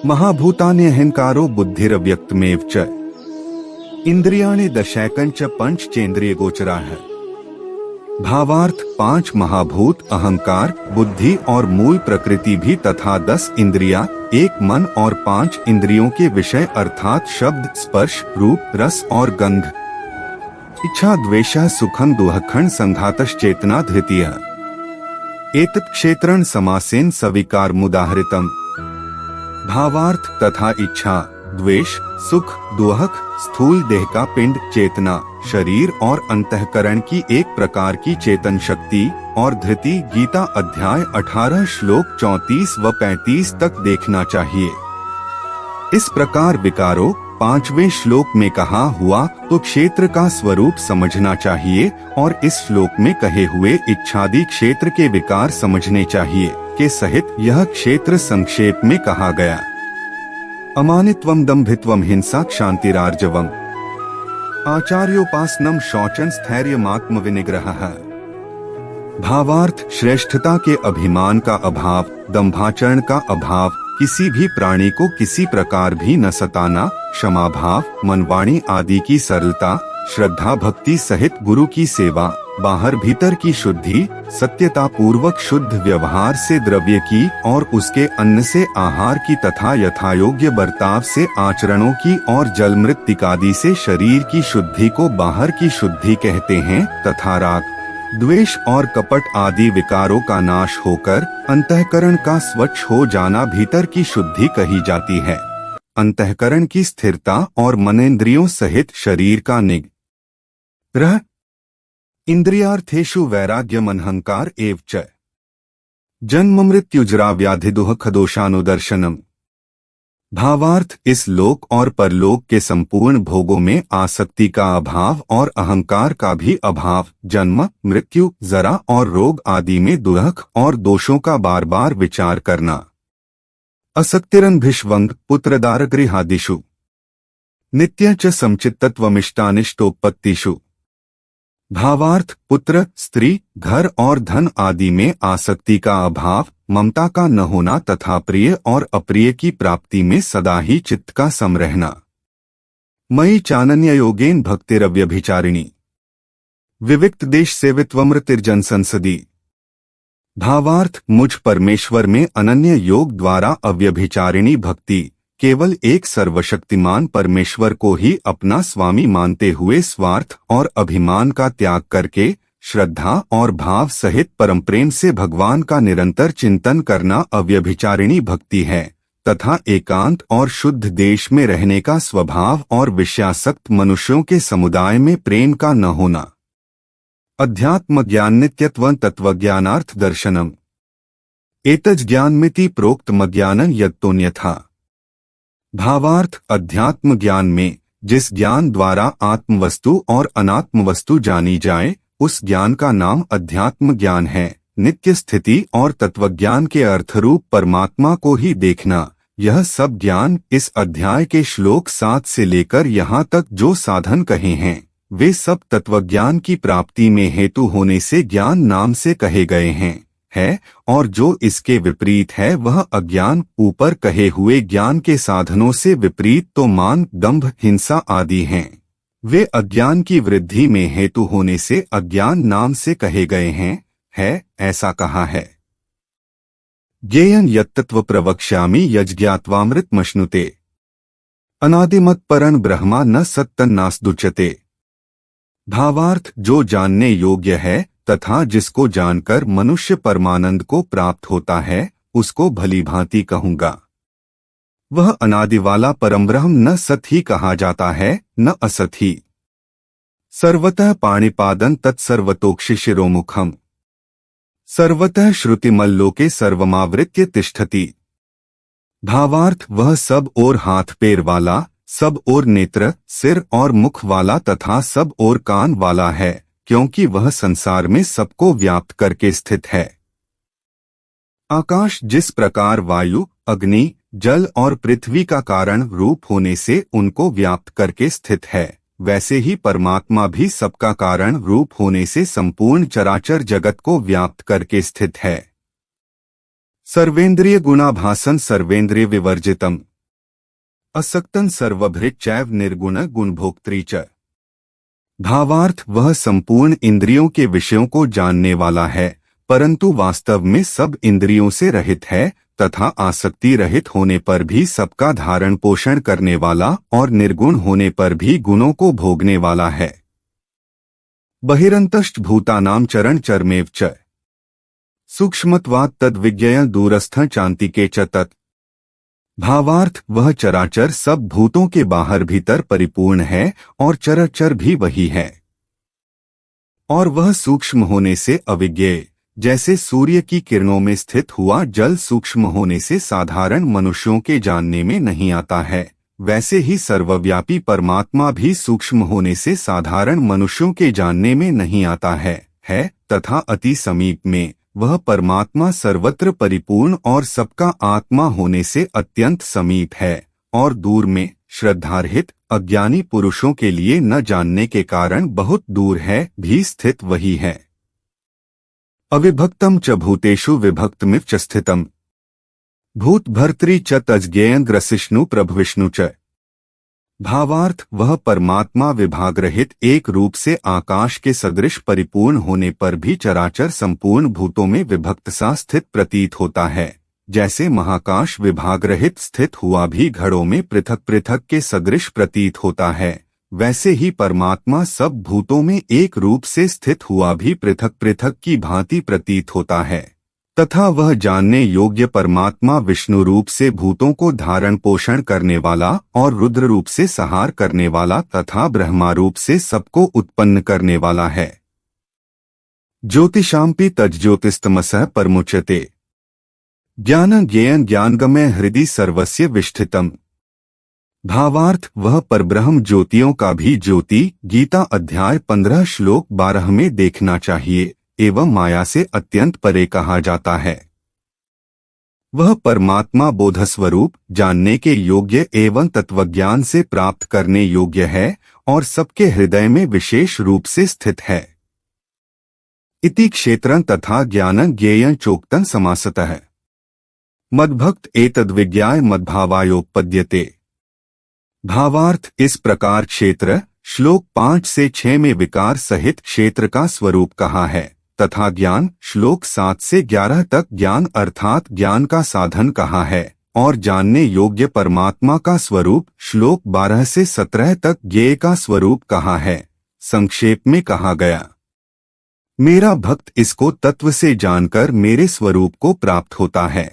महाभूतानि अहंकारो बुद्धिरव्यक्तमेव च इंद्रियाणि दशैकंच पंचचेंद्रिय गोचराः। भावार्थ 5 महाभूत, अहंकार, बुद्धि और मूल प्रकृति भी तथा 10 इंद्रियां, 1 मन और 5 इंद्रियों के विषय अर्थात शब्द, स्पर्श, रूप, रस और गंध। इच्छा, द्वेषः, सुखं, दुःखं, संघातश्च चेतना धृतीयः। एतत् क्षेत्रं समासेन सविकारमुदाहृतम्। भावार्थ तथा इच्छा, द्वेष, सुख, दुःख, स्थूल देह का पिंड, चेतना, शरीर और अंतःकरण की एक प्रकार की चेतन शक्ति और धृति गीता अध्याय 18 श्लोक 34 व 35 तक देखना चाहिए। इस प्रकार विकारों 5वें श्लोक में कहा हुआ तो क्षेत्र का स्वरूप समझना चाहिए और इस श्लोक में कहे हुए इच्छादि क्षेत्र के विकार समझने चाहिए के सहित यह क्षेत्र संक्षेप में कहा गया। अमानित्वम, दम्भित्वम, हिंसा, क्षान्तिरार्जवम, आचार्योपासनम, शौचन, स्थैर्यमात्म विनिग्रहः। भावार्थ श्रेष्ठता के अभिमान का अभाव, दंभाचरण का अभाव, किसी भी प्राणी को किसी प्रकार भी न सताना, क्षमाभाव, मनवाणी आदि की सरलता, श्रद्धा भक्ति सहित गुरु की सेवा, बाहर भीतर की शुद्धि, सत्यता पूर्वक शुद्ध व्यवहार से द्रव्य की और उसके अन्न से आहार की तथा यथायोग्य बर्ताव से आचरणों की और जल मृत्तिकादि से शरीर की शुद्धि को बाहर की शुद्धि कहते हैं तथा राग, द्वेष और कपट आदि विकारों का नाश होकर अंतःकरण का स्वच्छ हो जाना भीतर की शुद्धि कही जाती है। अंतःकरण की स्थिरता और मनेन्द्रियों सहित शरीर का निग्रह, इंद्रियार्थेषु वैराग्यम, अहंकार एव च जन्म मृत्युजरा व्याधि दुःख दोषानुदर्शनम। भावार्थ इस लोक और परलोक के संपूर्ण भोगों में आसक्ति का अभाव और अहंकार का भी अभाव, जन्म, मृत्यु, जरा और रोग आदि में दुख और दोषों का बार बार विचार करना। असक्तिरन्भिष्वंग, पुत्रदारगृहादिषु नित्य च समचित्तत्वमिष्टानिष्टोपत्तिषु। भावार्थ पुत्र, स्त्री, घर और धन आदि में आसक्ति का अभाव, ममता का न होना तथा प्रिय और अप्रिय की प्राप्ति में सदा ही चित्त का सम रहना। मयि चानन्य योगेन भक्तिरव्यभिचारिणी, विविक्त देश सेवित्वमृतिर्जन संसदी। भावार्थ मुझ परमेश्वर में अनन्य योग द्वारा अव्यभिचारिणी भक्ति, केवल एक सर्वशक्तिमान परमेश्वर को ही अपना स्वामी मानते हुए स्वार्थ और अभिमान का त्याग करके श्रद्धा और भाव सहित परम प्रेम से भगवान का निरंतर चिंतन करना अव्यभिचारिणी भक्ति है तथा एकांत और शुद्ध देश में रहने का स्वभाव और विषयासक्त मनुष्यों के समुदाय में प्रेम का न होना। अध्यात्म ज्ञान नित्यत्व तत्वज्ञानार्थ दर्शनम, एतज ज्ञानमिति प्रोक्तमज्ञानं यत्तोन्यथा। भावार्थ अध्यात्म ज्ञान में जिस ज्ञान द्वारा आत्म वस्तु और अनात्म वस्तु जानी जाए उस ज्ञान का नाम अध्यात्म ज्ञान है। नित्य स्थिति और तत्वज्ञान के अर्थरूप परमात्मा को ही देखना, यह सब ज्ञान इस अध्याय के श्लोक 7 से लेकर यहाँ तक जो साधन कहे हैं वे सब तत्वज्ञान की प्राप्ति में हेतु होने से ज्ञान नाम से कहे गए हैं है, और जो इसके विपरीत है वह अज्ञान, ऊपर कहे हुए ज्ञान के साधनों से विपरीत तो मान, दंभ, हिंसा आदि हैं। वे अज्ञान की वृद्धि में हेतु होने से अज्ञान नाम से कहे गए हैं है, ऐसा कहा है। ज्ञेयं यत्तत्व प्रवक्ष्यामि यज्ञात्वामृतमश्नुते, अनादिमत परं ब्रह्मा न सत्तन्नास्दुच्यते। भावार्थ जो जानने योग्य है तथा जिसको जानकर मनुष्य परमानंद को प्राप्त होता है उसको भली भांति कहूँगा। वह अनादि वाला परमब्रह्म न सत ही कहा जाता है न असत ही। सर्वतः पाणिपादं तत्सर्वतोक्षिशिरोमुखम, सर्वतः श्रुतिमल्लोके सर्वमावृत्य तिष्ठति। भावार्थ वह सब और हाथ पैर वाला, सब और नेत्र, सिर और मुख वाला तथा सब और कान वाला है, क्योंकि वह संसार में सबको व्याप्त करके स्थित है। आकाश जिस प्रकार वायु, अग्नि, जल और पृथ्वी का कारण रूप होने से उनको व्याप्त करके स्थित है, वैसे ही परमात्मा भी सबका कारण रूप होने से संपूर्ण चराचर जगत को व्याप्त करके स्थित है। सर्वेंद्रिय गुणाभासन सर्वेंद्रिय विवर्जितम, असक्तन सर्वभृत चैव निर्गुण गुणभोक्त्री च। भावार्थ वह संपूर्ण इंद्रियों के विषयों को जानने वाला है, परंतु वास्तव में सब इंद्रियों से रहित है तथा आसक्ति रहित होने पर भी सबका धारण पोषण करने वाला और निर्गुण होने पर भी गुणों को भोगने वाला है। बहिरंतश्च भूतानां चरण चरमेव च सूक्ष्मत्वात् तद्विज्ञेय दूरस्थं चान्तिके च तत्। भावार्थ वह चराचर सब भूतों के बाहर भीतर परिपूर्ण है और चराचर भी वही है, और वह सूक्ष्म होने से अविज्ञेय, जैसे सूर्य की किरणों में स्थित हुआ जल सूक्ष्म होने से साधारण मनुष्यों के जानने में नहीं आता है, वैसे ही सर्वव्यापी परमात्मा भी सूक्ष्म होने से साधारण मनुष्यों के जानने में नहीं आता है तथा अति समीप में वह परमात्मा सर्वत्र परिपूर्ण और सबका आत्मा होने से अत्यंत समीप है, और दूर में श्रद्धारहित अज्ञानी पुरुषों के लिए न जानने के कारण बहुत दूर है भी स्थित वही है। अविभक्तम च भूतेषु विभक्तमिव च स्थितम भूत भर्तृ च तज्ज्ञेयं ग्रसिष्णु प्रभविष्णु च। भावार्थ वह परमात्मा विभाग रहित एक रूप से आकाश के सदृश परिपूर्ण होने पर भी चराचर संपूर्ण भूतों में विभक्त सा स्थित प्रतीत होता है, जैसे महाकाश विभाग रहित स्थित हुआ भी घड़ों में पृथक पृथक के सदृश प्रतीत होता है, वैसे ही परमात्मा सब भूतों में एक रूप से स्थित हुआ भी पृथक पृथक की भांति प्रतीत होता है, तथा वह जानने योग्य परमात्मा विष्णु रूप से भूतों को धारण पोषण करने वाला और रुद्र रूप से संहार करने वाला तथा ब्रह्मा रूप से सबको उत्पन्न करने वाला है। ज्योतिषांपि तज्ज्योतिस्तमसः परमुच्यते ज्ञान ज्ञेयं ज्ञानगमय हृदि सर्वस्य विष्ठितम्। भावार्थ वह परब्रह्म ज्योतियों का भी ज्योति गीता अध्याय 15 श्लोक 12 में देखना चाहिए एवं माया से अत्यंत परे कहा जाता है। वह परमात्मा बोधस्वरूप जानने के योग्य एवं तत्वज्ञान से प्राप्त करने योग्य है और सबके हृदय में विशेष रूप से स्थित है। इति क्षेत्रं तथा ज्ञानं ज्ञेयं चोक्तं समासतः मद्भक्त एतद्विज्ञाय मद्भावायोपपद्यते। भावार्थ इस प्रकार क्षेत्र श्लोक 5 से 6 में विकार सहित क्षेत्र का स्वरूप कहा है तथा ज्ञान श्लोक 7 से 11 तक ज्ञान अर्थात ज्ञान का साधन कहा है और जानने योग्य परमात्मा का स्वरूप श्लोक 12 से 17 तक ज्ञेय का स्वरूप कहा है। संक्षेप में कहा गया, मेरा भक्त इसको तत्व से जानकर मेरे स्वरूप को प्राप्त होता है।